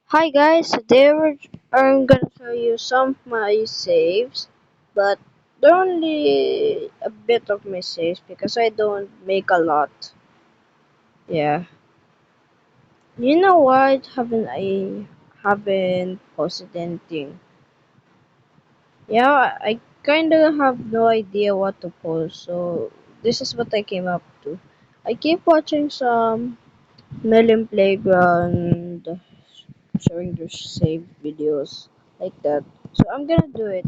Hi guys, I'm gonna show you some of my saves, but they're only a bit of my saves because I don't make a lot. Yeah. You know what? Haven't posted anything. Yeah, I kinda have no idea what to post, so this is what I came up to. I keep watching some Melon Playground showing their save videos like that. So I'm gonna do it.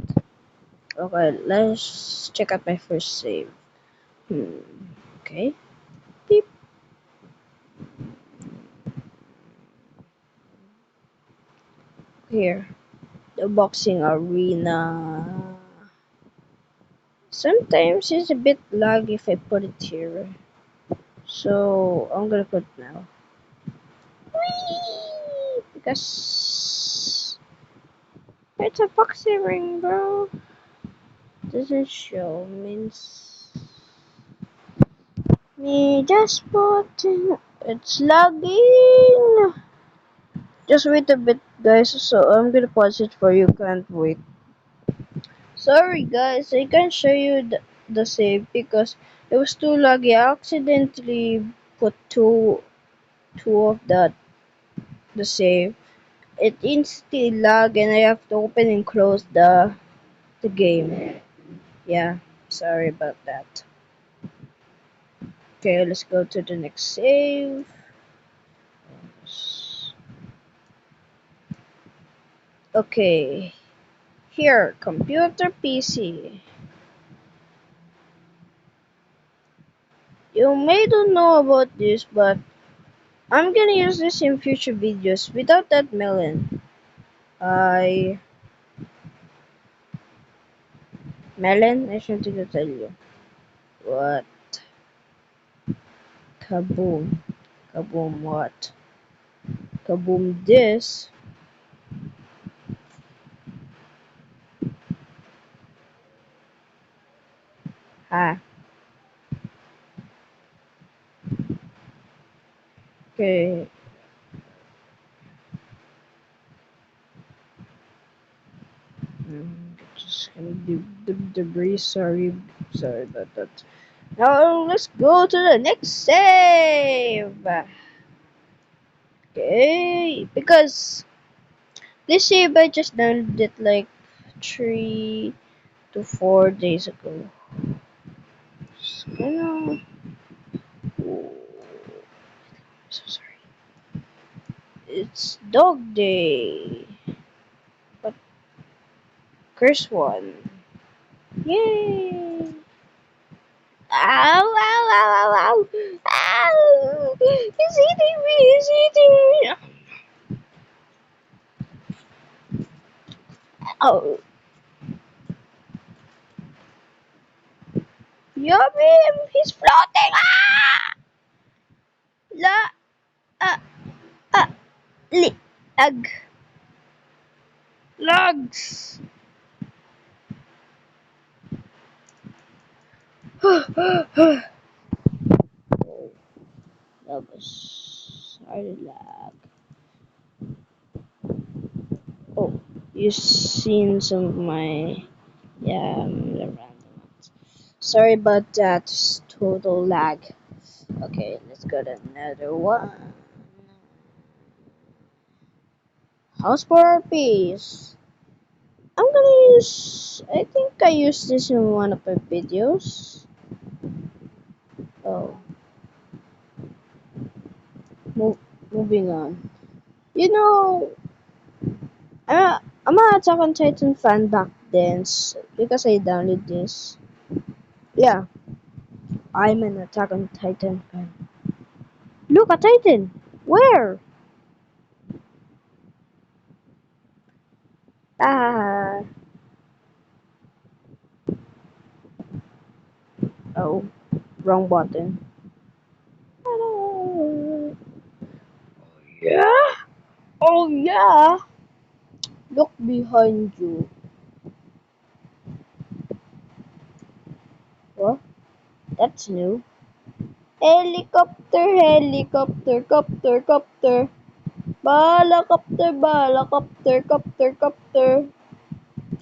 Okay, let's check out my first save. Hmm. Okay. Beep. Here. The boxing arena. Sometimes it's a bit laggy if I put it here. So I'm gonna put now. Whee! Because it's a boxing ring, bro. Doesn't show means me just putting it's lagging. Just wait a bit, guys. So I'm gonna pause it for you. Can't wait. Sorry, guys. I can't show you the save because it was too laggy. I accidentally put two of the save. It instantly lag, and I have to open and close the game. Yeah, sorry about that. Okay, let's go to the next save. Okay, here, computer PC. You may don't know about this, but I'm gonna use this in future videos without that melon. I melon, I should to tell you. What? Kaboom. Kaboom what? Kaboom this. Ha. Okay. Just gonna do the debris. Sorry about that. Now let's go to the next save. Okay, because this save I just downloaded it like 3 to 4 days ago. Just gonna. Oh, so sorry. It's dog day. But curse one. Yay! Ow, ow, ow, ow, ow! Ow! He's eating me! He's eating me! Oh, yummy! He's floating! Ah! La, ah, ah, li, ag, logs! Oh, that was hard lag. Oh, you've seen some of my, yeah, the random ones. Sorry about that, just total lag. Okay, let's go to another one. House for peace. I'm gonna use, I think I used this in one of my videos. Oh, move, moving on. You know, I'm an Attack on Titan fan back then because I downloaded this. Yeah, I'm an Attack on Titan fan. Look, a Titan! Where? Ah, oh, wrong button. Oh, yeah? Oh, yeah! Look behind you. What? That's new. Helicopter, helicopter, copter, copter. Balacopter, balacopter, copter, copter.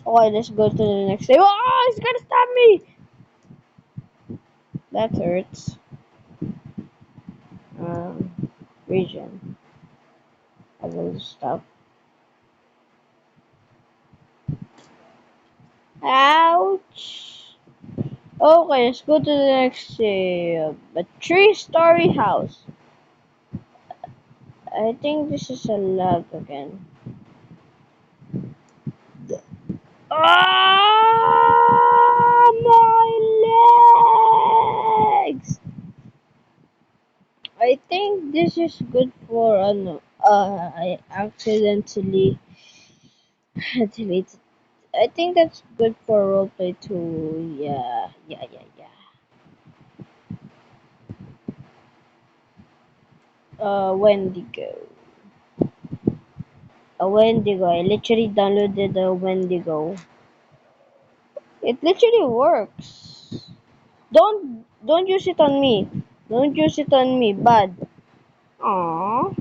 Okay, let's go to the next day. Oh, it's gonna stab me! That hurts. Region. I will stop. Ouch! Okay, let's go to the next a three-story house. I think this is a lag again. Ah, my legs! I think this is good for I accidentally deleted. I think that's good for roleplay too. Yeah, yeah, yeah, yeah. Wendigo. A Wendigo. I literally downloaded a Wendigo. It literally works. Don't use it on me. Don't use it on me. Bad. Aww.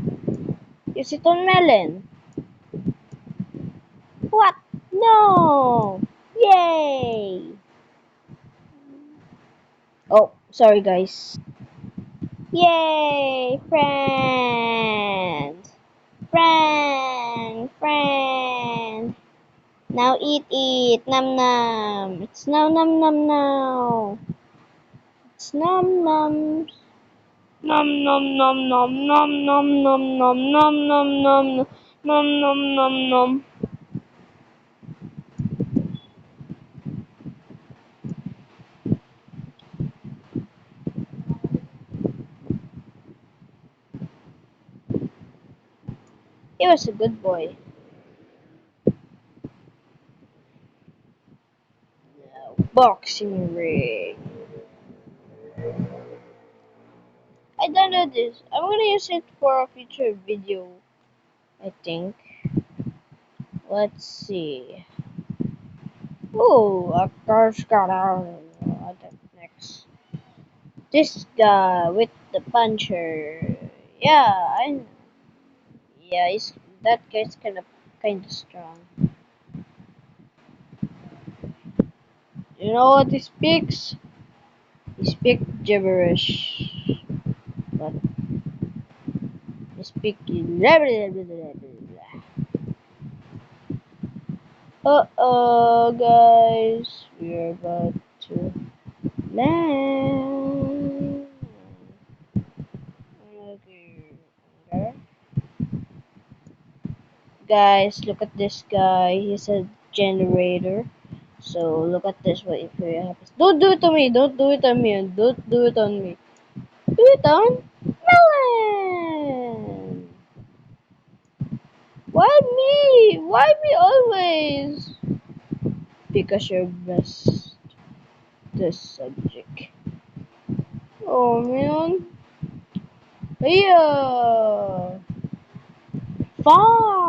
Use it on Melon. What? No. Yay. Oh, sorry guys. Yay, friend. Friend. Now eat. Nom nom. It's now nom nom now. It's nom nom. Nom nom nom nom nom nom nom nom nom nom nom nom nom nom nom. He was a good boy. Boxing ring. I downloaded this. I'm gonna use it for a future video. I think. Let's see. Oh, a car's got out. Next. This guy with the puncher. Yeah, I. Yeah, that guy's kind of strong. You know what he speaks? He speaks gibberish. But he speaks. Uh-oh, guys. We're about to land. Okay. Guys, look at this guy. He's a generator. So look at this. What if it happens? Don't do it to me. Don't do it on me. Don't do it on me. Do it on Melon. Why me? Why me always? Because you're best. This subject. Oh man. Yeah. Far.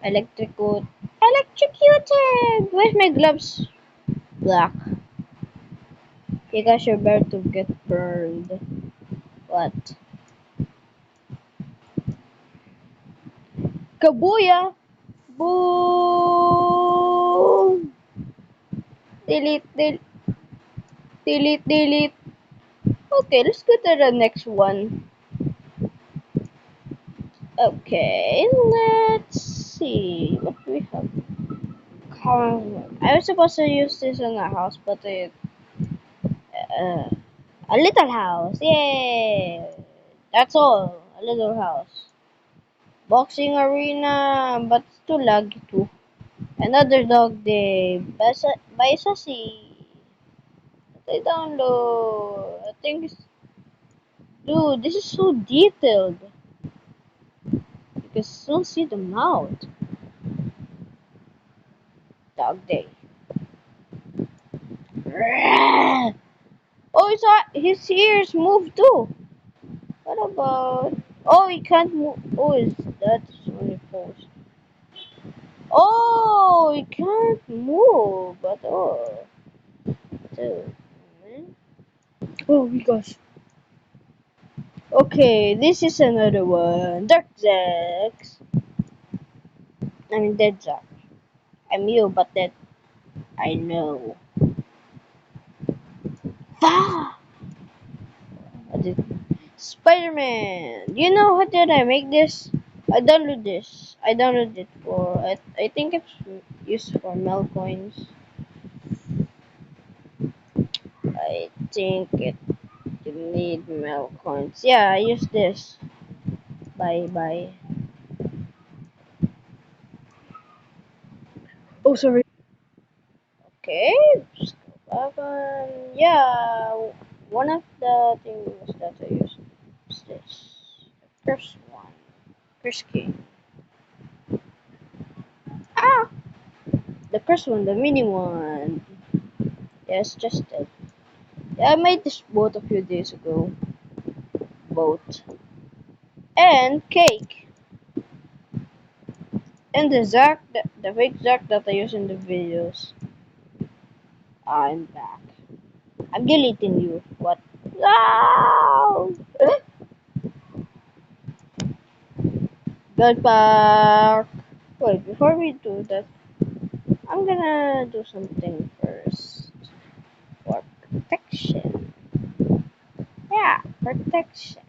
Electrical. Electrocuted. Where's my gloves? Black. Because you're about to get burned. What? Kabuya! Boom! Delete. Delete. Okay, let's go to the next one. Okay, let's see what we have. I was supposed to use this in a house, but uh, a little house. Yay! That's all. A little house. Boxing arena, but it's too laggy too. Another dog day. By Sassy. I download. I think dude, this is so detailed. Because you don't see the mouth. Dog day. Oh, his ears move too. What about? Oh, he can't move. Oh, is that's only pose. Oh, he can't move at all. Dude, man. Oh my gosh. Okay, this is another one. Dark Zax. I mean, Dead Zack. I'm you, but dead. I know. Ah! What is Spider-Man. You know how did I make this? I download this. I downloaded it for. I think it's used for Mel coins. I think it you need Mel coins. Yeah, I use this. Bye bye. Oh, sorry. Okay, let's go back on. Yeah, one of the things that I use is this. The first one. First key. Ah! The first one, the mini one. Yes, just that. Yeah, I made this boat a few days ago. Boat. And cake. And the Zack, the fake Zack that I use in the videos. I'm back. I'm deleting you. What? No! Good back. Wait, before we do that, I'm gonna do something first. For protection. Yeah, protection.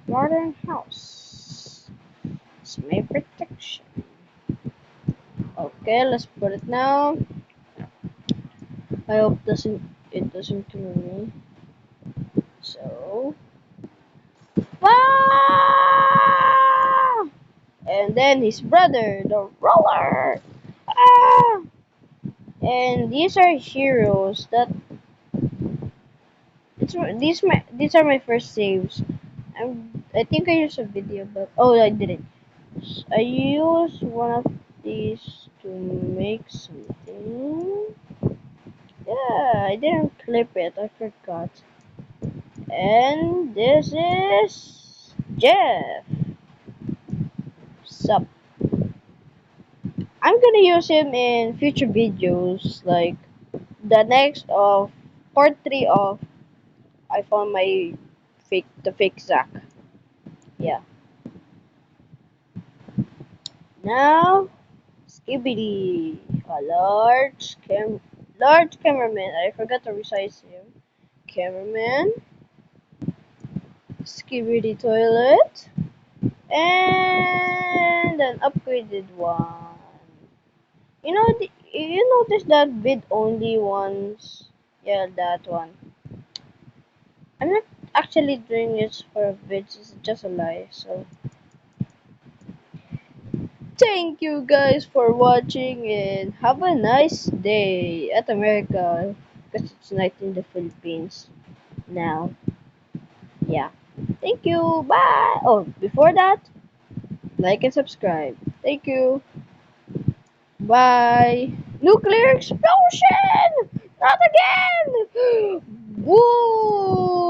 Modern house. It's my protection. Okay, let's put it now. I hope it doesn't kill me. So ah! And then his brother, the roller. Ah! And these are heroes that these are my first saves. I think I used a video, but oh, I didn't. I used one of these to make something. Yeah, I didn't clip it. I forgot. And this is Jeff. Sup. I'm gonna use him in future videos, like the next of part 3 of I found my the fake Zack. Yeah. Now Skibidi, a large cameraman. I forgot to resize him. Cameraman, Skibidi toilet, and an upgraded one. You notice that bid only ones? Yeah, that one. I'm not actually doing this for a bid. It's just a lie. So thank you guys for watching and have a nice day at America because it's night in the Philippines now. Yeah. Thank you. Bye. Oh, before that, like and subscribe. Thank you. Bye. Nuclear explosion! Not again! Woo!